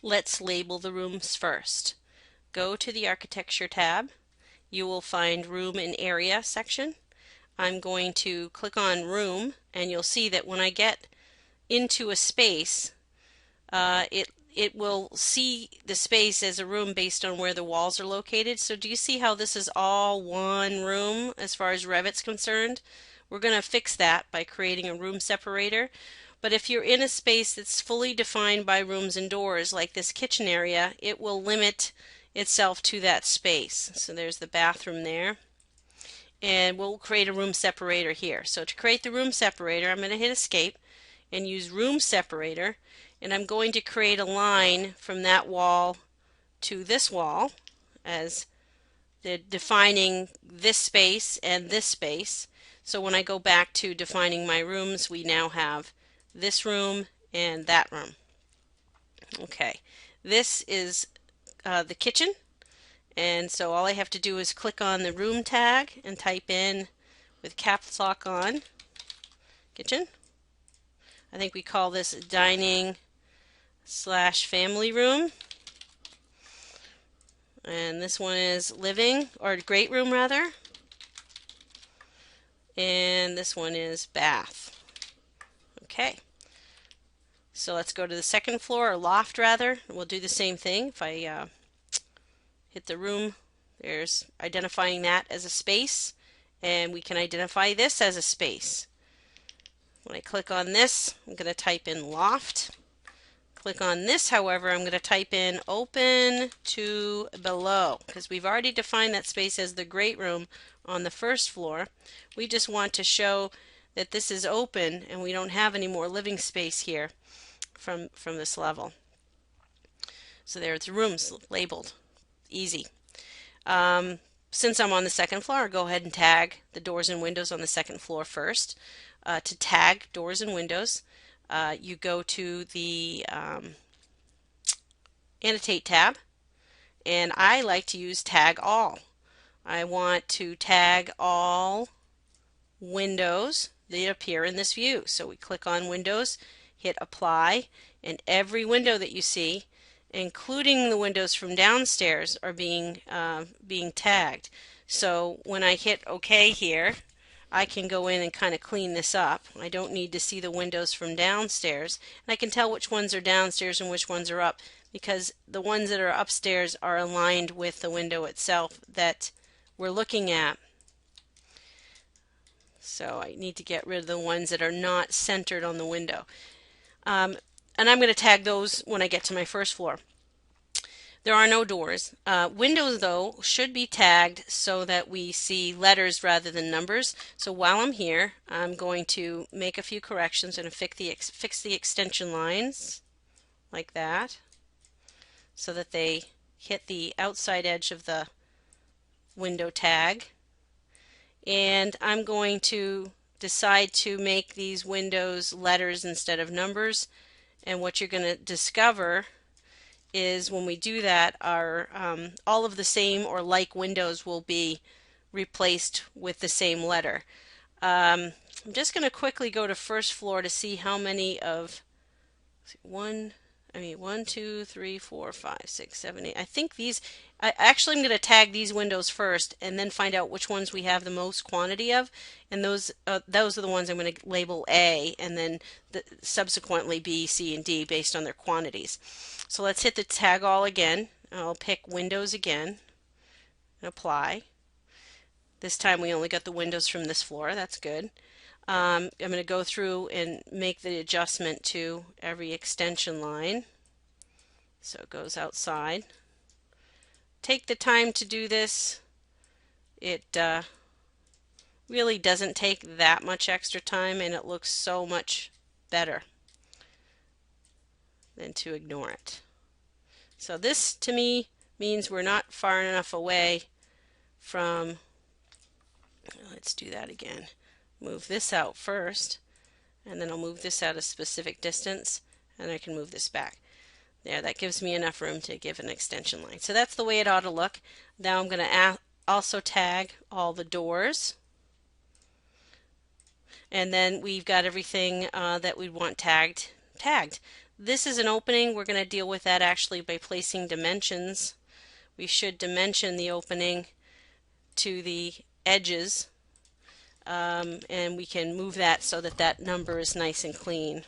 Let's label the rooms first. Go to the Architecture tab. You will find Room and Area section. I'm going to click on Room, and you'll see that when I get into a space, it will see the space as a room based on where the walls are located. So do you see how this is all one room as far as Revit's concerned? We're going to fix that by creating a room separator. But if you're in a space that's fully defined by rooms and doors, like this kitchen area, it will limit itself to that space. So there's the bathroom there. And we'll create a room separator here. So to create the room separator, I'm going to hit Escape and use Room Separator, and I'm going to create a line from that wall to this wall as defining this space and this space. So when I go back to defining my rooms, we now have this room and that room. Okay, this is the kitchen, and so all I have to do is click on the room tag and type in with caps lock on kitchen. I think we call this dining / family room. And this one is living, or great room rather. And this one is bath. Okay. So let's go to the second floor, or loft rather. We'll do the same thing. If I hit the room, there's identifying that as a space. And we can identify this as a space. When I click on this, I'm going to type in loft. Click on this, however, I'm going to type in open to below, because we've already defined that space as the great room on the first floor. We just want to show that this is open and we don't have any more living space here from this level. So there's the rooms labeled. Easy. Since I'm on the second floor, I'll go ahead and tag the doors and windows on the second floor first. To tag doors and windows, you go to the Annotate tab, and I like to use Tag All. I want to tag all windows that appear in this view. So we click on Windows, hit Apply, and every window that you see, including the windows from downstairs, are being tagged. So when I hit OK here, I can go in and kind of clean this up. I don't need to see the windows from downstairs. And I can tell which ones are downstairs and which ones are up, because the ones that are upstairs are aligned with the window itself that we're looking at. So I need to get rid of the ones that are not centered on the window. And I'm going to tag those when I get to my first floor. There are no doors. Windows, though, should be tagged so that we see letters rather than numbers. So while I'm here, I'm going to make a few corrections and fix the extension lines like that, so that they hit the outside edge of the window tag. And I'm going to decide to make these windows letters instead of numbers. And what you're going to discover is when we do that, our all of the same or like windows will be replaced with the same letter. I'm just going to quickly go to first floor to see how many of 1, 2, 3, 4, 5, 6, 7, 8. I think these, I'm going to tag these windows first and then find out which ones we have the most quantity of, and those are the ones I'm going to label A, and then subsequently B, C, and D based on their quantities. So let's hit the tag all again. I'll pick Windows again and apply. This time we only got the windows from this floor. That's good. I'm going to go through and make the adjustment to every extension line so it goes outside. Take the time to do this. It really doesn't take that much extra time, and it looks so much better than to ignore it. So this to me means we're not far enough away from, let's do that again. Move this out first, and then I'll move this out a specific distance, and I can move this back. There, that gives me enough room to give an extension line. So that's the way it ought to look. Now I'm going to also tag all the doors. And then we've got everything that we want tagged. this is an opening. We're going to deal with that actually by placing dimensions. We should dimension the opening to the edges, and we can move that so that that number is nice and clean.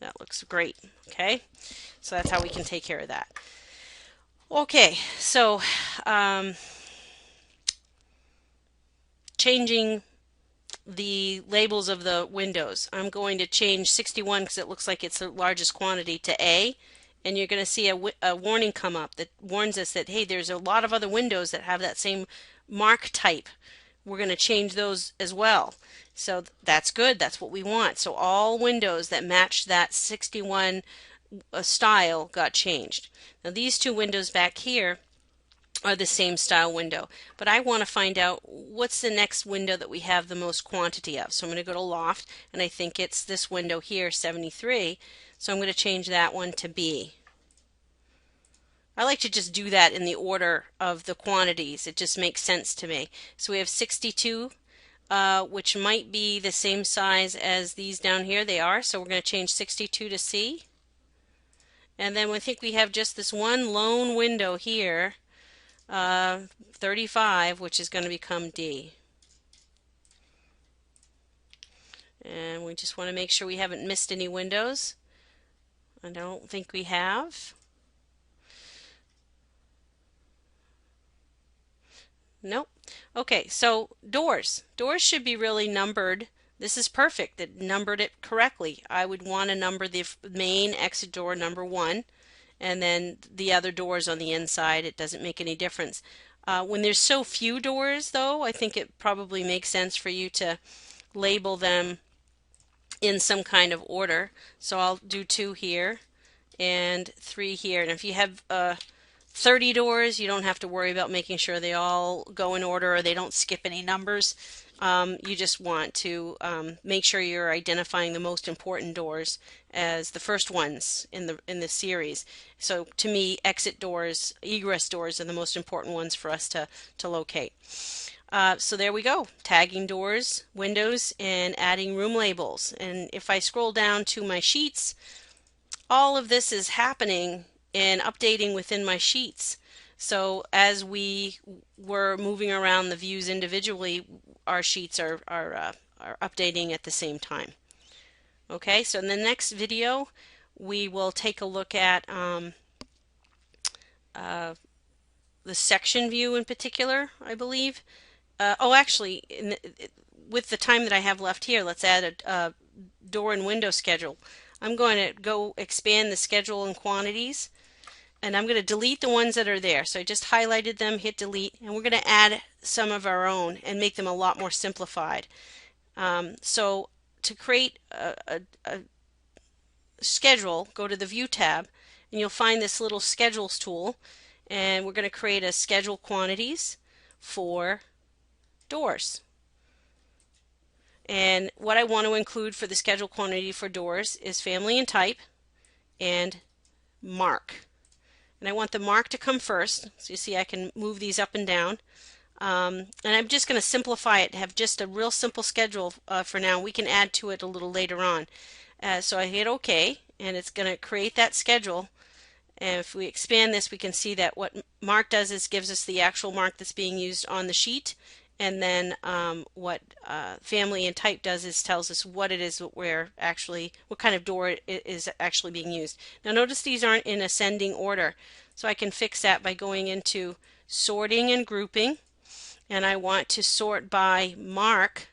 That looks great. Okay, so that's how we can take care of that. Okay, so changing the labels of the windows. I'm going to change 61 because it looks like it's the largest quantity to A, and you're going to see a warning come up that warns us that, hey, there's a lot of other windows that have that same mark type. We're going to change those as well. So that's good. That's what we want. So all windows that match that 61 style got changed. Now these two windows back here are the same style window, but I want to find out what's the next window that we have the most quantity of. So I'm going to go to Loft, and I think it's this window here, 73. So I'm going to change that one to B. I like to just do that in the order of the quantities. It just makes sense to me. So we have 62, which might be the same size as these down here. They are. So we're going to change 62 to C. And then we think we have just this one lone window here, 35, which is going to become D. And we just want to make sure we haven't missed any windows. I don't think we have. Nope. Okay, so doors. Doors should be really numbered. This is perfect. It numbered it correctly. I would want to number the main exit door number 1, and then the other doors on the inside. It doesn't make any difference. When there's so few doors, though, I think it probably makes sense for you to label them in some kind of order. So I'll do 2 here and 3 here. And if you have 30 doors, you don't have to worry about making sure they all go in order or they don't skip any numbers. You just want to make sure you're identifying the most important doors as the first ones in the series. So to me, exit doors, egress doors are the most important ones for us to locate. So there we go, tagging doors, windows, and adding room labels. And if I scroll down to my sheets, all of this is happening and updating within my sheets. So as we were moving around the views individually, our sheets are updating at the same time. Okay, so in the next video, we will take a look at the section view in particular, I believe. Actually, with the time that I have left here, let's add a door and window schedule. I'm going to go expand the schedule and quantities, and I'm going to delete the ones that are there. So I just highlighted them, hit delete, and we're going to add some of our own and make them a lot more simplified. So to create a schedule, go to the View tab, and you'll find this little Schedules tool, and we're going to create a schedule quantities for doors. And what I want to include for the schedule quantity for doors is family and type and mark. And I want the mark to come first. So you see I can move these up and down. And I'm just going to simplify it, have just a real simple schedule for now. We can add to it a little later on. So I hit OK, and it's going to create that schedule. And if we expand this, we can see that what mark does is gives us the actual mark that's being used on the sheet. And then what family and type does is tells us what it is that what kind of door is actually being used. Now notice these aren't in ascending order, so I can fix that by going into sorting and grouping, and I want to sort by mark,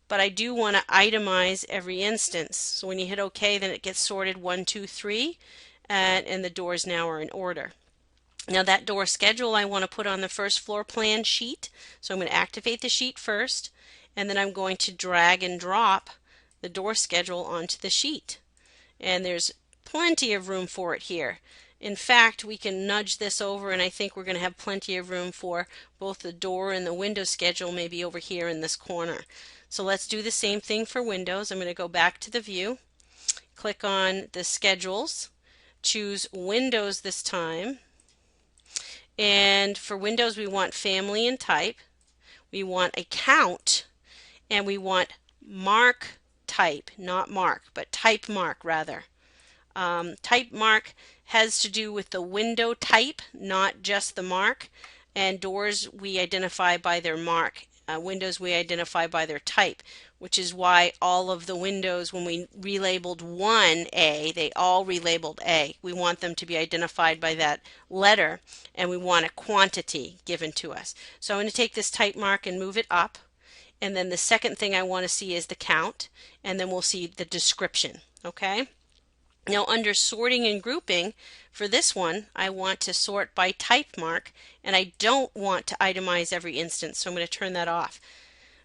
but I do want to itemize every instance. So when you hit OK, then it gets sorted 1, 2, 3, and the doors now are in order. Now that door schedule I want to put on the first floor plan sheet, so I'm going to activate the sheet first, and then I'm going to drag and drop the door schedule onto the sheet. And there's plenty of room for it here. In fact, we can nudge this over, and I think we're going to have plenty of room for both the door and the window schedule, maybe over here in this corner. So let's do the same thing for windows. I'm going to go back to the view, click on the schedules, choose windows this time. And for windows, we want family and type, we want a count, and we want mark type, not mark, but type mark rather. Type mark has to do with the window type, not just the mark. And doors we identify by their mark. Windows we identify by their type, which is why all of the windows, when we relabeled one A, they all relabeled A. We want them to be identified by that letter, and we want a quantity given to us. So I'm going to take this type mark and move it up. And then the second thing I want to see is the count, and then we'll see the description. Okay? Now under sorting and grouping, for this one, I want to sort by type mark, and I don't want to itemize every instance, so I'm going to turn that off.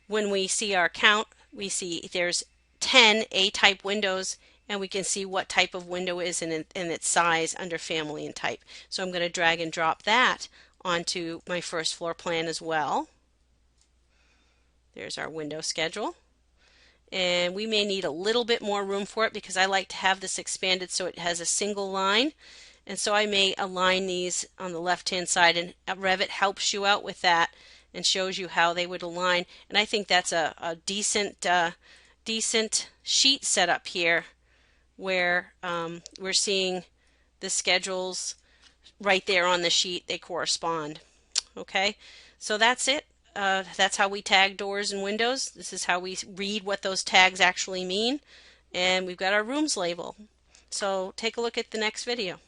When we see our count, we see there's 10 A-type windows, and we can see what type of window is and its size under family and type. So I'm going to drag and drop that onto my first floor plan as well. There's our window schedule. And we may need a little bit more room for it because I like to have this expanded so it has a single line. And so I may align these on the left hand side, and Revit helps you out with that and shows you how they would align. And I think that's a decent sheet setup here where we're seeing the schedules right there on the sheet. They correspond. Okay, so that's it. That's how we tag doors and windows. This is how we read what those tags actually mean. And we've got our rooms label. So take a look at the next video.